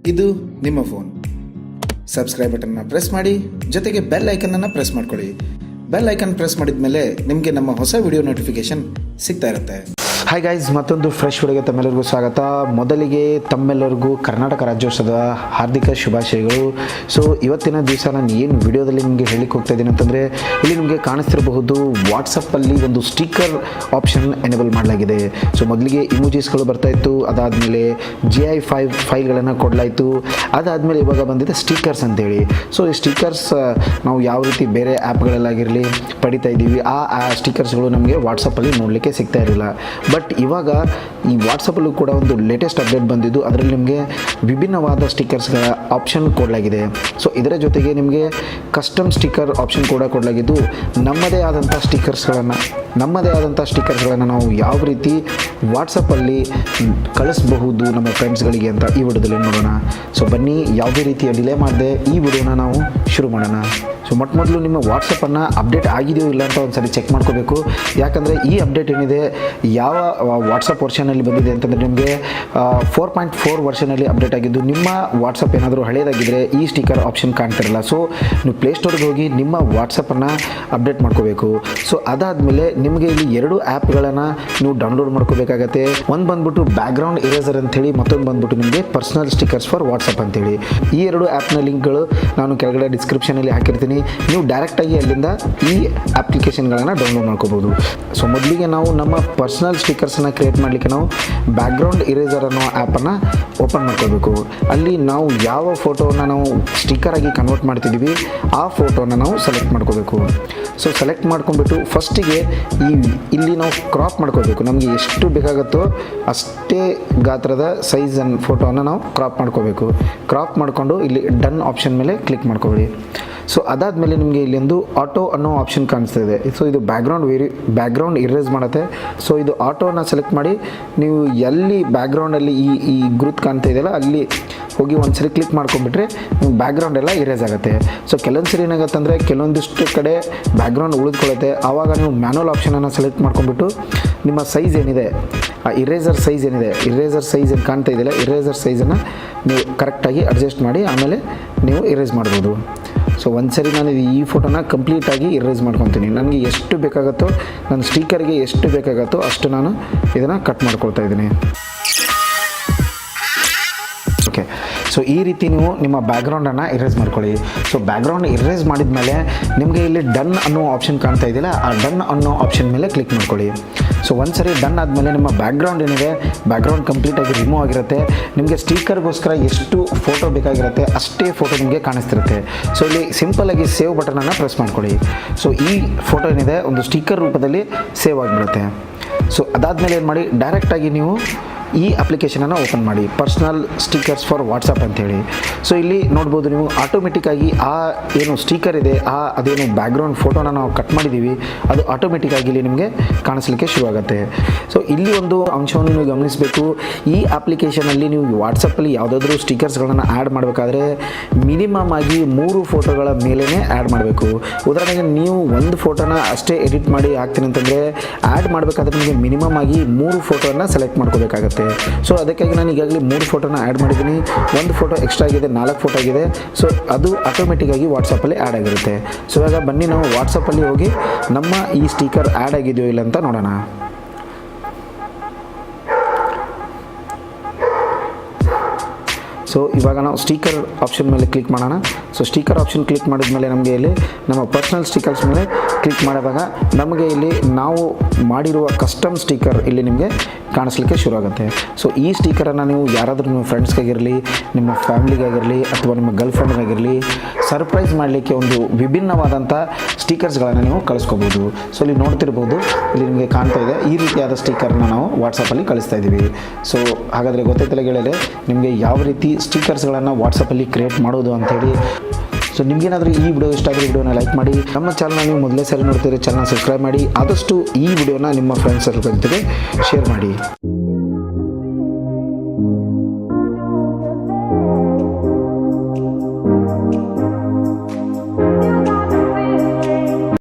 ಇದು ನಿಮ್ಮ phone. Subscribe ಬಟನ್ನ ಪ್ರೆಸ್ ಮಾಡಿ, ಜೊತೆಗೆ ಬೆಲ್ ಐಕನನ್ನು ಪ್ರೆಸ್ ಮಾಡ್ಕೊಳ್ಳಿ. ಬೆಲ್ ಐಕನ್ ಪ್ರೆಸ್ ಮಾಡಿದ ಮೇಲೆ ನಿಮಗೆ ನಮ್ಮ ಹೊಸ ವಿಡಿಯೋ ನೋಟಿಫಿಕೇಶನ್ ಸಿಗ್ತಾ ಇರುತ್ತೆ. ಹಾಯ್ ಗೈಸ್, ಮತ್ತೊಂದು ಫ್ರೆಶ್ ವಿಡಿಯೋಗೆ ತಮ್ಮೆಲ್ಲರಿಗೂ ಸ್ವಾಗತ. ಮೊದಲಿಗೆ ತಮ್ಮೆಲ್ಲರಿಗೂ ಕರ್ನಾಟಕ ರಾಜ್ಯೋತ್ಸವದ ಹಾರ್ದಿಕ ಶುಭಾಶಯಗಳು. ಸೊ ಇವತ್ತಿನ ದಿವಸ ನಾನು ಏನು ವಿಡಿಯೋದಲ್ಲಿ ನಿಮಗೆ ಹೇಳಲಿಕ್ಕೆ ಹೋಗ್ತಾ ಇದ್ದೀನಿ ಅಂತಂದರೆ, ಇಲ್ಲಿ ನಿಮಗೆ ಕಾಣಿಸ್ತಿರಬಹುದು ವಾಟ್ಸಪ್ಪಲ್ಲಿ ಒಂದು ಸ್ಟಿಕ್ಕರ್ ಆಪ್ಷನ್ ಎನೇಬಲ್ ಮಾಡಲಾಗಿದೆ. ಸೊ ಮೊದಲಿಗೆ ಇಮೋಜಿಸ್ಗಳು ಬರ್ತಾಯಿತ್ತು, ಅದಾದಮೇಲೆ GI5 ಫೈಲ್ಗಳನ್ನು ಕೊಡಲಾಯಿತು, ಅದಾದಮೇಲೆ ಇವಾಗ ಬಂದಿದೆ ಸ್ಟಿಕ್ಕರ್ಸ್ ಅಂತೇಳಿ. ಸೊ ಈ ಸ್ಟಿಕ್ಕರ್ಸ್ ನಾವು ಯಾವ ರೀತಿ ಬೇರೆ ಆ್ಯಪ್ಗಳಲ್ಲಾಗಿರಲಿ ಪಡಿತಾ ಇದ್ದೀವಿ, ಆ ಸ್ಟಿಕ್ಕರ್ಸ್ಗಳು ನಮಗೆ ವಾಟ್ಸಪ್ಪಲ್ಲಿ ನೋಡಲಿಕ್ಕೆ ಸಿಗ್ತಾ ಇರಲಿಲ್ಲ. ಬಟ್ ಇವಾಗ ಈ ವಾಟ್ಸಪ್ಪಲ್ಲೂ ಕೂಡ ಒಂದು ಲೇಟೆಸ್ಟ್ ಅಪ್ಡೇಟ್ ಬಂದಿದ್ದು, ಅದರಲ್ಲಿ ನಿಮಗೆ ವಿಭಿನ್ನವಾದ ಸ್ಟಿಕ್ಕರ್ಸ್ಗಳ ಆಪ್ಷನ್ ಕೊಡಲಾಗಿದೆ. ಸೊ ಇದರ ಜೊತೆಗೆ ನಿಮಗೆ ಕಸ್ಟಮ್ ಸ್ಟಿಕ್ಕರ್ ಆಪ್ಷನ್ ಕೂಡ ಕೊಡಲಾಗಿದ್ದು, ನಮ್ಮದೇ ಆದಂಥ ಸ್ಟಿಕ್ಕರ್ಸ್ಗಳನ್ನು ನಾವು ಯಾವ ರೀತಿ ವಾಟ್ಸಪ್ಪಲ್ಲಿ ಕಳಿಸಬಹುದು ನಮ್ಮ ಫ್ರೆಂಡ್ಸ್ಗಳಿಗೆ ಅಂತ ಈ ವಿಡಿಯೋದಲ್ಲಿ ನೋಡೋಣ. ಸೊ ಬನ್ನಿ, ಯಾವುದೇ ರೀತಿಯ ಡಿಲೇ ಮಾಡದೆ ಈ ವಿಡಿಯೋನ ನಾವು ಶುರು ಮಾಡೋಣ. ಸೊ ಮೊದಲು ನಿಮ್ಮ ವಾಟ್ಸಪ್ಪನ್ನು ಅಪ್ಡೇಟ್ ಆಗಿದೆಯೋ ಇಲ್ಲ ಅಂತ ಒಂದು ಸರಿ ಚೆಕ್ ಮಾಡ್ಕೋಬೇಕು. ಯಾಕಂದರೆ ಈ ಅಪ್ಡೇಟ್ ಏನಿದೆ ಯಾವ ವಾಟ್ಸಪ್ ವರ್ಷನಲ್ಲಿ ಬಂದಿದೆ ಅಂತಂದರೆ, ನಿಮಗೆ 4.4 ವರ್ಷನಲ್ಲಿ ಅಪ್ಡೇಟ್ ಆಗಿದ್ದು. ನಿಮ್ಮ ವಾಟ್ಸಪ್ ಏನಾದರೂ ಹಳೆಯದಾಗಿದ್ದರೆ ಈ ಸ್ಟಿಕ್ಕರ್ ಆಪ್ಷನ್ ಕಾಣ್ತಿರಲ್ಲ. ಸೊ ನೀವು ಪ್ಲೇಸ್ಟೋರ್ಗೆ ಹೋಗಿ ನಿಮ್ಮ ವಾಟ್ಸಪ್ಪನ್ನು ಅಪ್ಡೇಟ್ ಮಾಡ್ಕೋಬೇಕು. ಸೊ ಅದಾದಮೇಲೆ ನಿಮಗೆ ಇಲ್ಲಿ 2 ಆ್ಯಪ್ಗಳನ್ನು ನೀವು ಡೌನ್ಲೋಡ್ ಮಾಡ್ಕೋಬೇಕಾಗತ್ತೆ. ಒಂದು ಬಂದ್ಬಿಟ್ಟು ಬ್ಯಾಕ್ಗ್ರೌಂಡ್ ಇರೇಸರ್ ಅಂಥೇಳಿ, ಮತ್ತೊಂದು ಬಂದ್ಬಿಟ್ಟು ನಿಮಗೆ ಪರ್ಸನಲ್ ಸ್ಟಿಕ್ಕರ್ಸ್ ಫಾರ್ ವಾಟ್ಸಪ್ ಅಂತೇಳಿ. ಈ 2 ಆ್ಯಪ್ನ ಲಿಂಕ್ಗಳು ನಾನು ಕೆಳಗಡೆ ಡಿಸ್ಕ್ರಿಪ್ಷನಲ್ಲಿ ಹಾಕಿರ್ತೀನಿ. ನೀವು ಡೈರೆಕ್ಟಾಗಿ ಅಲ್ಲಿಂದ ಈ ಅಪ್ಲಿಕೇಶನ್ಗಳನ್ನು ಡೌನ್ಲೋಡ್ ಮಾಡ್ಕೋಬೋದು. ಸೊ ಮೊದಲಿಗೆ ನಾವು ನಮ್ಮ ಪರ್ಸನಲ್ ಸ್ಟಿಕ್ಕರ್ಸನ್ನು ಕ್ರಿಯೇಟ್ ಮಾಡಲಿಕ್ಕೆ ನಾವು ಬ್ಯಾಕ್ಗ್ರೌಂಡ್ ಇರೇಸರ್ ಅನ್ನೋ ಆ್ಯಪನ್ನು ಓಪನ್ ಮಾಡ್ಕೋಬೇಕು. ಅಲ್ಲಿ ನಾವು ಯಾವ ಫೋಟೋವನ್ನು ನಾವು ಸ್ಟಿಕ್ಕರಾಗಿ ಕನ್ವರ್ಟ್ ಮಾಡ್ತಿದ್ದೀವಿ ಆ ಫೋಟೋನ ನಾವು ಸೆಲೆಕ್ಟ್ ಮಾಡ್ಕೋಬೇಕು. ಸೊ ಸೆಲೆಕ್ಟ್ ಮಾಡ್ಕೊಂಡ್ಬಿಟ್ಟು ಫಸ್ಟಿಗೆ ಇಲ್ಲಿ ನಾವು ಕ್ರಾಪ್ ಮಾಡ್ಕೋಬೇಕು. ನಮಗೆ ಎಷ್ಟು ಬೇಕಾಗುತ್ತೋ ಅಷ್ಟೇ ಗಾತ್ರದ ಸೈಜನ್ನು ಫೋಟೋವನ್ನು ನಾವು ಕ್ರಾಪ್ ಮಾಡ್ಕೋಬೇಕು. ಕ್ರಾಪ್ ಮಾಡಿಕೊಂಡು ಇಲ್ಲಿ ಡನ್ ಆಪ್ಷನ್ ಮೇಲೆ ಕ್ಲಿಕ್ ಮಾಡ್ಕೊಳ್ಳಿ. ಸೊ ಅದಾದಮೇಲೆ ನಿಮಗೆ ಇಲ್ಲೊಂದು ಆಟೋ ಅನ್ನೋ ಆಪ್ಷನ್ ಕಾಣಿಸ್ತಾ ಇದೆ. ಸೊ ಇದು ಬ್ಯಾಕ್ಗ್ರೌಂಡ್ ಇರೇಸ್ ಮಾಡುತ್ತೆ. ಸೊ ಇದು ಆಟೋನ ಸೆಲೆಕ್ಟ್ ಮಾಡಿ ನೀವು ಎಲ್ಲಿ ಬ್ಯಾಕ್ಗ್ರೌಂಡಲ್ಲಿ ಈ ಗುರುತು ಕಾಣ್ತಾ ಇದೆಯಲ್ಲ ಅಲ್ಲಿ ಹೋಗಿ ಒಂದು ಸರಿ ಕ್ಲಿಕ್ ಮಾಡ್ಕೊಂಡ್ಬಿಟ್ರೆ ನಿಮ್ಮ ಬ್ಯಾಕ್ಗ್ರೌಂಡ್ ಎಲ್ಲ ಇರೇಸ್ ಆಗುತ್ತೆ. ಸೊ ಕೆಲವೊಂದು ಸರಿ ಏನಾಗುತ್ತೆ ಅಂದರೆ ಕೆಲವೊಂದಿಷ್ಟು ಕಡೆ ಬ್ಯಾಕ್ಗ್ರೌಂಡ್ ಉಳಿದುಕೊಳ್ಳುತ್ತೆ. ಆವಾಗ ನೀವು ಮ್ಯಾನುವಲ್ ಆಪ್ಷನನ್ನು ಸೆಲೆಕ್ಟ್ ಮಾಡ್ಕೊಂಡ್ಬಿಟ್ಟು ನಿಮ್ಮ ಸೈಜ್ ಏನಿದೆ, ಆ ಇರೇಸರ್ ಸೈಜ್ ಏನು ಕಾಣ್ತಾ ಇದೆಯಲ್ಲ, ಇರೇಸರ್ ಸೈಜನ್ನು ನೀವು ಕರೆಕ್ಟಾಗಿ ಅಡ್ಜಸ್ಟ್ ಮಾಡಿ ಆಮೇಲೆ ನೀವು ಇರೇಸ್ ಮಾಡ್ಬೋದು. ಸೊ ಒಂದು ಸರಿ ನಾನು ಈ ಫೋಟೋನ ಕಂಪ್ಲೀಟಾಗಿ ಇರೇಸ್ ಮಾಡ್ಕೊತೀನಿ. ನನಗೆ ಎಷ್ಟು ಬೇಕಾಗುತ್ತೋ, ನನ್ನ ಸ್ಟಿಕ್ಕರ್ಗೆ ಎಷ್ಟು ಬೇಕಾಗುತ್ತೋ ಅಷ್ಟು ನಾನು ಇದನ್ನು ಕಟ್ ಮಾಡ್ಕೊಳ್ತಾ ಇದ್ದೀನಿ. ಓಕೆ, ಸೊ ಈ ರೀತಿ ನೀವು ನಿಮ್ಮ ಬ್ಯಾಕ್ಗ್ರೌಂಡನ್ನು ಇರೇಸ್ ಮಾಡ್ಕೊಳ್ಳಿ. ಸೊ ಬ್ಯಾಕ್ಗ್ರೌಂಡ್ ಇರೇಸ್ ಮಾಡಿದ ಮೇಲೆ ನಿಮಗೆ ಇಲ್ಲಿ ಡನ್ ಅನ್ನೋ ಆಪ್ಷನ್ ಕಾಣ್ತಾ ಇದೆಯಲ್ಲ, ಆ ಡನ್ ಅನ್ನೋ ಆಪ್ಷನ್ ಮೇಲೆ ಕ್ಲಿಕ್ ಮಾಡ್ಕೊಳ್ಳಿ. ಸೊ ಒಂದು ಸರಿ ಡನ್ ಆದಮೇಲೆ ನಿಮ್ಮ ಬ್ಯಾಕ್ಗ್ರೌಂಡ್ ಏನಿದೆ, ಬ್ಯಾಕ್ಗ್ರೌಂಡ್ ಕಂಪ್ಲೀಟಾಗಿ ರಿಮೂವ್ ಆಗಿರುತ್ತೆ. ನಿಮಗೆ ಸ್ಟಿಕ್ಕರ್ಗೋಸ್ಕರ ಎಷ್ಟು ಫೋಟೋ ಬೇಕಾಗಿರುತ್ತೆ ಅಷ್ಟೇ ಫೋಟೋ ನಿಮಗೆ ಕಾಣಿಸ್ತಿರುತ್ತೆ. ಸೊ ಇಲ್ಲಿ ಸಿಂಪಲ್ಲಾಗಿ ಸೇವ್ ಬಟನನ್ನು ಪ್ರೆಸ್ ಮಾಡ್ಕೊಳ್ಳಿ. ಸೊ ಈ ಫೋಟೋ ಏನಿದೆ ಒಂದು ಸ್ಟಿಕ್ಕರ್ ರೂಪದಲ್ಲಿ ಸೇವ್ ಆಗಿಬಿಡುತ್ತೆ. ಸೊ ಅದಾದಮೇಲೆ ಏನು ಮಾಡಿ, ಡೈರೆಕ್ಟಾಗಿ ನೀವು ಈ ಅಪ್ಲಿಕೇಶನನ್ನು ಓಪನ್ ಮಾಡಿ, ಪರ್ಸನಲ್ ಸ್ಟಿಕ್ಕರ್ಸ್ ಫಾರ್ ವಾಟ್ಸಪ್ ಅಂತೇಳಿ. ಸೊ ಇಲ್ಲಿ ನೋಡ್ಬೋದು ನೀವು ಆಟೋಮೆಟಿಕ್ಕಾಗಿ ಆ ಏನು ಸ್ಟಿಕ್ಕರ್ ಇದೆ, ಅದೇನು ಬ್ಯಾಕ್ಗ್ರೌಂಡ್ ಫೋಟೋನ ನಾವು ಕಟ್ ಮಾಡಿದ್ದೀವಿ ಅದು ಆಟೋಮೆಟಿಕ್ಕಾಗಿ ಇಲ್ಲಿ ನಿಮಗೆ ಕಾಣಿಸ್ಲಿಕ್ಕೆ ಶುರುವಾಗುತ್ತೆ. ಸೊ ಇಲ್ಲಿ ಒಂದು ಅಂಶವನ್ನು ನೀವು ಗಮನಿಸಬೇಕು. ಈ ಅಪ್ಲಿಕೇಶನಲ್ಲಿ ನೀವು ವಾಟ್ಸಪ್ಪಲ್ಲಿ ಯಾವುದಾದ್ರೂ ಸ್ಟಿಕ್ಕರ್ಸ್ಗಳನ್ನು ಆ್ಯಡ್ ಮಾಡಬೇಕಾದ್ರೆ ಮಿನಿಮಮ್ ಆಗಿ 3 ಫೋಟೋಗಳ ಮೇಲೇ ಆ್ಯಡ್ ಮಾಡಬೇಕು. ಉದಾಹರಣೆಗೆ ನೀವು ಒಂದು ಫೋಟೋನ ಅಷ್ಟೇ ಎಡಿಟ್ ಮಾಡಿ ಹಾಕ್ತೀನಿ ಅಂತಂದರೆ ಆ್ಯಡ್ ಮಾಡಬೇಕಾದ್ರೆ ನಿಮಗೆ ಮಿನಿಮಮ್ ಆಗಿ 3 ಫೋಟೋನ ಸೆಲೆಕ್ಟ್ ಮಾಡ್ಕೋಬೇಕಾಗತ್ತೆ. ಸೊ ಅದಕ್ಕಾಗಿ ನಾನು ಈಗಾಗಲೇ 3 ಫೋಟೋನ ಆ್ಯಡ್ ಮಾಡಿದ್ದೀನಿ. ಒಂದು ಫೋಟೋ ಎಕ್ಸ್ಟ್ರಾ ಆಗಿದೆ, 4 ಫೋಟೋ ಆಗಿದೆ. ಸೊ ಅದು ಆಟೋಮೆಟಿಕ್ಕಾಗಿ ವಾಟ್ಸಪ್ಪಲ್ಲಿ ಆ್ಯಡ್ ಆಗಿರುತ್ತೆ. ಸೊ ಇವಾಗ ಬನ್ನಿ ನಾವು ವಾಟ್ಸಪ್ಪಲ್ಲಿ ಹೋಗಿ ನಮ್ಮ ಈ ಸ್ಟಿಕ್ಕರ್ ಆ್ಯಡ್ ಆಗಿದೆಯೋ ಇಲ್ಲ ಅಂತ ನೋಡೋಣ. ಸೊ ಇವಾಗ ನಾವು ಸ್ಟಿಕ್ಕರ್ ಆಪ್ಷನ್ ಮೇಲೆ ಕ್ಲಿಕ್ ಮಾಡೋಣ. ಸೊ ಸ್ಟಿಕ್ಕರ್ ಆಪ್ಷನ್ ಕ್ಲಿಕ್ ಮಾಡಿದ ಮೇಲೆ ನಮಗೆ ಇಲ್ಲಿ ನಮ್ಮ ಪರ್ಸನಲ್ ಸ್ಟಿಕ್ಕರ್ಸ್ ಮೇಲೆ ಕ್ಲಿಕ್ ಮಾಡಿದಾಗ ನಮಗೆ ಇಲ್ಲಿ ನಾವು ಮಾಡಿರುವ ಕಸ್ಟಮ್ ಸ್ಟಿಕ್ಕರ್ ಇಲ್ಲಿ ನಿಮಗೆ ಕಾಣಿಸ್ಲಿಕ್ಕೆ ಶುರು ಆಗುತ್ತೆ. ಸೊ ಈ ಸ್ಟಿಕ್ಕರನ್ನು ನೀವು ಯಾರಾದರೂ ನಿಮ್ಮ ಫ್ರೆಂಡ್ಸ್ಗಾಗಿರಲಿ, ನಿಮ್ಮ ಫ್ಯಾಮಿಲಿಗಾಗಿರಲಿ ಅಥವಾ ನಿಮ್ಮ ಗರ್ಲ್ ಫ್ರೆಂಡ್ಗಾಗಿರಲಿ ಸರ್ಪ್ರೈಸ್ ಮಾಡಲಿಕ್ಕೆ ಒಂದು ವಿಭಿನ್ನವಾದಂಥ ಸ್ಟಿಕ್ಕರ್ಸ್ಗಳನ್ನು ನೀವು ಕಳಿಸ್ಕೋಬೋದು. ಸೊ ಇಲ್ಲಿ ನೋಡ್ತಿರ್ಬೋದು, ಇಲ್ಲಿ ನಿಮಗೆ ಕಾಣ್ತಾ ಇದೆ ಈ ರೀತಿಯಾದ ಸ್ಟಿಕ್ಕರ್ನ ನಾವು ವಾಟ್ಸಪ್ಪಲ್ಲಿ ಕಳಿಸ್ತಾ ಇದ್ದೀವಿ. ಸೊ ಹಾಗಾದರೆ ಗೊತ್ತೈತಲ್ಲ ಗೆಳೆಯರೆ, ನಿಮಗೆ ಯಾವ ರೀತಿ ಸ್ಟಿಕ್ಕರ್ಸ್ಗಳನ್ನು ವಾಟ್ಸಪ್ಪಲ್ಲಿ ಕ್ರಿಯೇಟ್ ಮಾಡೋದು ಅಂಥೇಳಿ. ಸೊ ನಿಮಗೇನಾದರೂ ಈ ವಿಡಿಯೋ ಇಷ್ಟ ಆದರೆ ವಿಡಿಯೋನ ಲೈಕ್ ಮಾಡಿ. ನಮ್ಮ ಚಾನಲ್ನ ನೀವು ಮೊದಲೇ ಸರಿ ನೋಡ್ತೀರಿ, ಚಾನಲ್ ಸಬ್ಸ್ಕ್ರೈಬ್ ಮಾಡಿ. ಆದಷ್ಟು ಈ ವಿಡಿಯೋನ ನಿಮ್ಮ ಫ್ರೆಂಡ್ಸ್ ಜೊತೆಗೆ ಶೇರ್ ಮಾಡಿ.